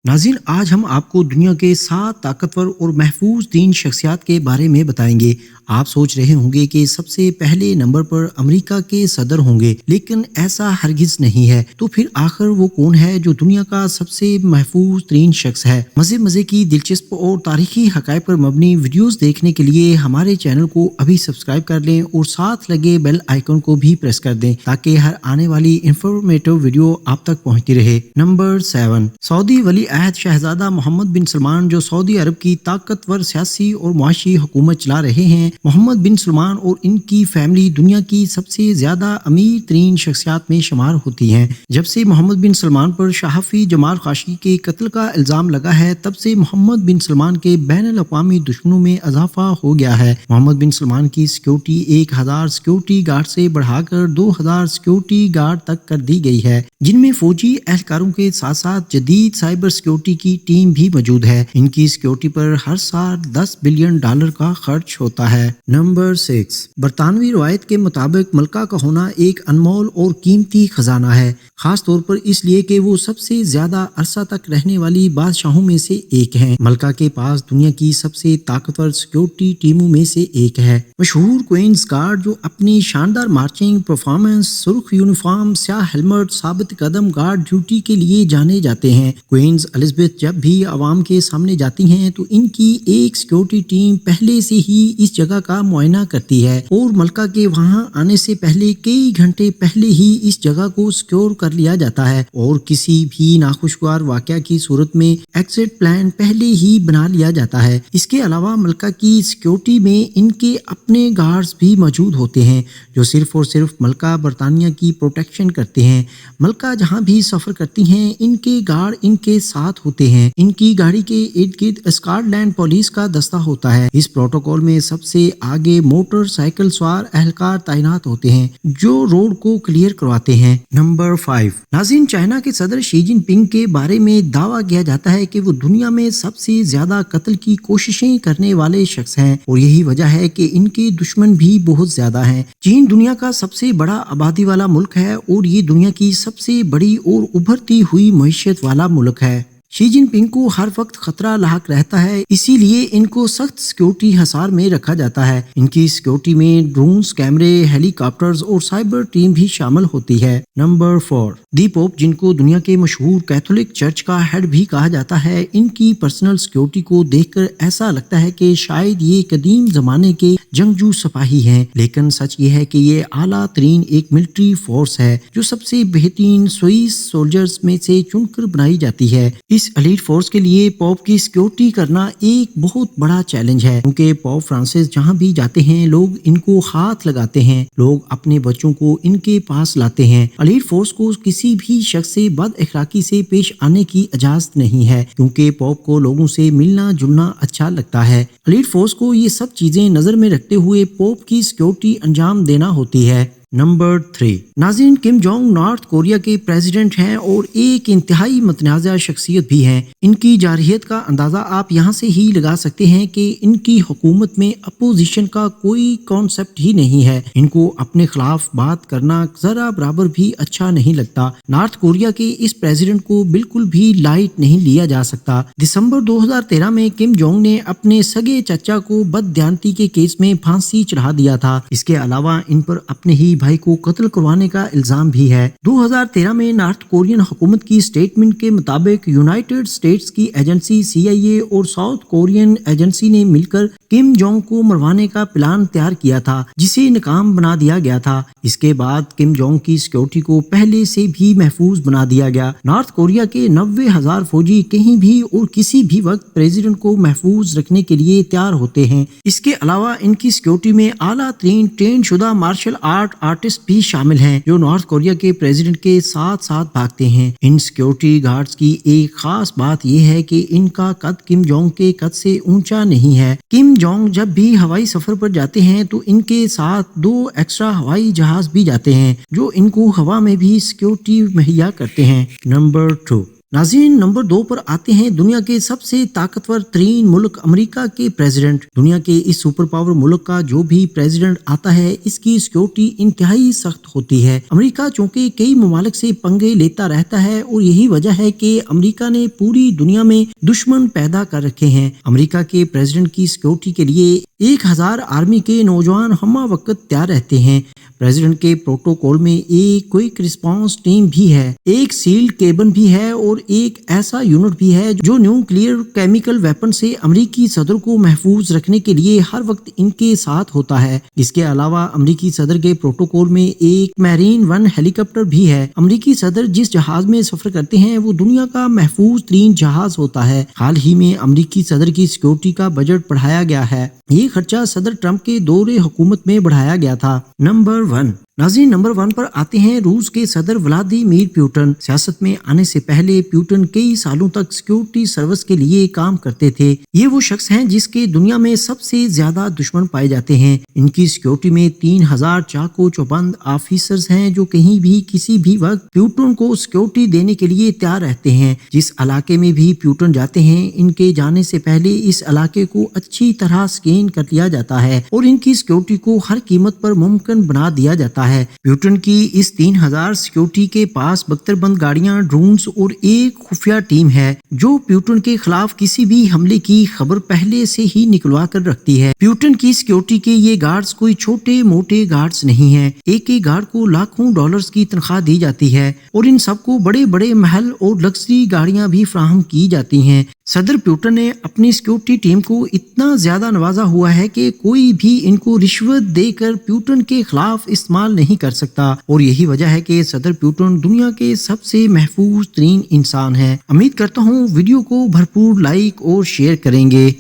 नाज़रीन, आज हम आपको दुनिया के 7 ताकतवर और महफूज 3 शख्सियात के बारे में बताएंगे। आप सोच रहे होंगे कि सबसे पहले नंबर पर अमेरिका के सदर होंगे, लेकिन ऐसा हरगिज नहीं है। तो फिर आखिर वो कौन है जो दुनिया का सबसे महफूज 3 शख्स है? मजे की दिलचस्प और तारीखी हकायक पर मबनी वीडियोस देखने के लिए हमारे चैनल को अभी सब्सक्राइब कर लें और साथ लगे बेल आइकन को भी प्रेस कर दें ताकि हर आने वाली इंफॉर्मेटिव वीडियो आप तक पहुंचती रहे। नंबर 7, सऊदी वली अहद शहजादा मोहम्मद बिन सलमान, जो सऊदी अरब की ताकतवर सियासी और मुआशी हुकूमत चला रहे हैं। मोहम्मद बिन सलमान और इनकी फैमिली दुनिया की सबसे ज्यादा अमीर तरीन शख्सियात में शुमार होती हैं। जब से मोहम्मद बिन सलमान पर सहाफ़ी जमाल खाशोगी के कत्ल का इल्जाम लगा है, तब से मोहम्मद बिन सलमान के बैनुल अक़वामी दुश्मनों में इजाफा हो गया है। मोहम्मद बिन सलमान की सिक्योरिटी 1000 सिक्योरिटी गार्ड से बढ़ाकर 2000 सिक्योरिटी गार्ड तक कर दी गई है, जिनमें फौजी एहलकारों के साथ साथ जदीद साइबर सिक्योरिटी की टीम भी मौजूद है। इनकी सिक्योरिटी पर हर साल $10 बिलियन का खर्च होता है। नंबर 6, बरतानवी रवायत के मुताबिक मलका का होना एक अनमोल और कीमती खजाना है, खास तौर पर इसलिए कि वो सबसे ज्यादा अरसा तक रहने वाली बादशाहों में से एक हैं। मलका के पास दुनिया की सबसे ताकतवर सिक्योरिटी टीमों में से एक है। मशहूर क्वींस गार्ड, जो अपनी शानदार मार्चिंग परफॉर्मेंस, सुर्ख यूनिफॉर्म, स्याह हेलमेट, साबित कदम गार्ड ड्यूटी के लिए जाने जाते हैं। क्वींस एलिजाबेथ जब भी आवाम के सामने जाती हैं तो इनकी एक सिक्योरिटी टीम पहले से ही इस जगह का मुआयना करती है और मलका के वहां आने से पहले कई घंटे पहले ही इस जगह को सिक्योर कर लिया जाता है और किसी भी नाखुशगवार वाकया की सूरत में एग्जिट प्लान पहले ही बना लिया जाता है। इसके अलावा मलका की सिक्योरिटी में इनके अपने गार्ड्स भी मौजूद होते हैं, जो सिर्फ और सिर्फ मलका बरतानिया की प्रोटेक्शन करते हैं। मलका जहां भी सफर करती हैं, इनके गार्ड इनके साथ होते हैं। इनकी गाड़ी के इर्द गिर्द स्कॉटलैंड पुलिस का दस्ता होता है। इस प्रोटोकॉल में सबसे आगे मोटरसाइकिल सवार एहलकार तैनात होते हैं, जो रोड को क्लियर करवाते हैं। नंबर 5, नाज़रीन, चाइना के सदर शी जिनपिंग के बारे में दावा किया जाता है कि वो दुनिया में सबसे ज्यादा कत्ल की कोशिशें करने वाले शख्स हैं और यही वजह है कि इनके दुश्मन भी बहुत ज्यादा हैं। चीन दुनिया का सबसे बड़ा आबादी वाला मुल्क है और ये दुनिया की सबसे बड़ी और उभरती हुई मईशत वाला मुल्क है। शी जिनपिंग को हर वक्त खतरा लाहक रहता है, इसीलिए इनको सख्त सिक्योरिटी हिसार में रखा जाता है। इनकी सिक्योरिटी में ड्रोन्स, कैमरे, हेलीकॉप्टर्स और साइबर टीम भी शामिल होती है। नंबर 4, दी पोप, जिनको दुनिया के मशहूर कैथोलिक चर्च का हेड भी कहा जाता है। इनकी पर्सनल सिक्योरिटी को देखकर ऐसा लगता है कि शायद ये कदीम जमाने के जंगजू सिपाही हैं, लेकिन सच ये है कि ये आला तरीन एक मिलिट्री फोर्स है जो सबसे बेहतरीन स्विस सोल्जर्स में से चुनकर बनाई जाती है। इस एलीट फोर्स के लिए पोप की सिक्योरिटी करना एक बहुत बड़ा चैलेंज है, क्योंकि पोप फ्रांसिस जहां भी जाते हैं लोग इनको हाथ लगाते हैं, लोग अपने बच्चों को इनके पास लाते हैं। एलीट फोर्स को किसी भी शख्स से बद अखलाकी से पेश आने की इजाजत नहीं है, क्योंकि पोप को लोगों से मिलना जुलना अच्छा लगता है। एलीट फोर्स को ये सब चीजें नजर में रखते हुए पोप की सिक्योरिटी अंजाम देना होती है। नंबर 3, नाज़रीन, किम जोंग नॉर्थ कोरिया के प्रेसिडेंट हैं और एक इंतहाई मतनाज़ा शख्सियत भी हैं। इनकी जारहियत का अंदाज़ा आप यहाँ से ही लगा सकते हैं कि इनकी हुकूमत में अपोजिशन का कोई कॉन्सेप्ट ही नहीं है। इनको अपने खिलाफ बात करना जरा बराबर भी अच्छा नहीं लगता। नॉर्थ कोरिया के इस प्रेसिडेंट को बिल्कुल भी लाइट नहीं लिया जा सकता। दिसंबर 2013 में किम जोंग ने अपने सगे चचा को बददियानती के केस में फांसी चढ़ा दिया था। इसके अलावा इन पर अपने ही भाई को कत्ल करवाने का इल्जाम भी है। 2013 में नॉर्थ कोरियन हुकूमत की स्टेटमेंट के मुताबिक यूनाइटेड स्टेट्स की एजेंसी CIA और साउथ कोरियन एजेंसी ने मिलकर किम जोंग को मरवाने का प्लान तैयार किया था, जिसे नाकाम बना दिया गया था। इसके बाद किम जोंग की सिक्योरिटी को पहले से भी महफूज बना दिया गया। नॉर्थ कोरिया के 90,000 फौजी कहीं भी और किसी भी वक्त प्रेसिडेंट को महफूज रखने के लिए तैयार होते हैं। इसके अलावा इनकी सिक्योरिटी में आला तरीन ट्रेन शुदा मार्शल आर्ट आर्टिस्ट भी शामिल हैं, जो नॉर्थ कोरिया के प्रेसिडेंट के साथ साथ भागते हैं। इन सिक्योरिटी गार्ड्स की एक खास बात यह है कि इनका कद किम जोंग के कद से ऊंचा नहीं है। किम जोंग जब भी हवाई सफर पर जाते हैं तो इनके साथ 2 एक्स्ट्रा हवाई जहाज भी जाते हैं, जो इनको हवा में भी सिक्योरिटी मुहैया करते हैं। नंबर 2, नाज़रीन, नंबर 2 पर आते हैं दुनिया के सबसे ताकतवर तरीन मुल्क अमेरिका के प्रेसिडेंट। दुनिया के इस सुपर पावर मुल्क का जो भी प्रेसिडेंट आता है, इसकी सिक्योरिटी इंतहाई सख्त होती है। अमेरिका चूंकि कई ममालिक से पंगे लेता रहता है और यही वजह है कि अमेरिका ने पूरी दुनिया में दुश्मन पैदा कर रखे हैं। अमेरिका के प्रेसिडेंट की सिक्योरिटी के लिए 1000 आर्मी के नौजवान हमा वक्त तैयार रहते हैं। प्रेसिडेंट के प्रोटोकॉल में एक क्विक रिस्पांस टीम भी है, एक सील्ड केबिन भी है और एक ऐसा यूनिट भी है जो न्यूक्लियर केमिकल वेपन से अमेरिकी सदर को महफूज रखने के लिए हर वक्त इनके साथ होता है। इसके अलावा अमेरिकी सदर के प्रोटोकॉल में एक मैरीन वन हेलीकॉप्टर भी है। अमेरिकी सदर जिस जहाज में सफर करते हैं वो दुनिया का महफूज तरीन जहाज होता है। हाल ही में अमेरिकी सदर की सिक्योरिटी का बजट बढ़ाया गया है। ये खर्चा सदर ट्रंप के दौरे हुकूमत में बढ़ाया गया था। नंबर 1 नाज़रीन, नंबर 1 पर आते हैं रूस के सदर व्लादिमीर पुतिन। सियासत में आने से पहले पुतिन कई सालों तक सिक्योरिटी सर्विस के लिए काम करते थे। ये वो शख्स हैं जिसके दुनिया में सबसे ज्यादा दुश्मन पाए जाते हैं। इनकी सिक्योरिटी में 3000 चाको चौबंद ऑफिसर्स हैं जो कहीं भी किसी भी वक्त पुतिन को सिक्योरिटी देने के लिए तैयार रहते हैं। जिस इलाके में भी पुतिन जाते हैं, इनके जाने से पहले इस इलाके को अच्छी तरह स्कैन कर लिया जाता है और इनकी सिक्योरिटी को हर कीमत पर मुमकिन बना दिया जाता है। पुतिन की इस 3000 सिक्योरिटी के पास बख्तरबंद गाड़ियां, ड्रोन्स और एक खुफिया टीम है जो पुतिन के खिलाफ किसी भी हमले की खबर पहले से ही निकलवा कर रखती है। पुतिन की सिक्योरिटी के ये गार्ड्स कोई छोटे मोटे गार्ड्स नहीं है। एक एक गार्ड को लाखों डॉलर्स की तनख्वाह दी जाती है और इन सबको बड़े बड़े महल और लग्जरी गाड़ियां भी फराहम की जाती हैं। सदर पुतिन ने अपनी सिक्योरिटी टीम को इतना ज्यादा नवाजा हुआ है कि कोई भी इनको रिश्वत देकर पुतिन के खिलाफ इस्तेमाल नहीं कर सकता और यही वजह है कि सदर पुतिन दुनिया के सबसे महफूज तरीन इंसान है। उम्मीद करता हूँ वीडियो को भरपूर लाइक और शेयर करेंगे।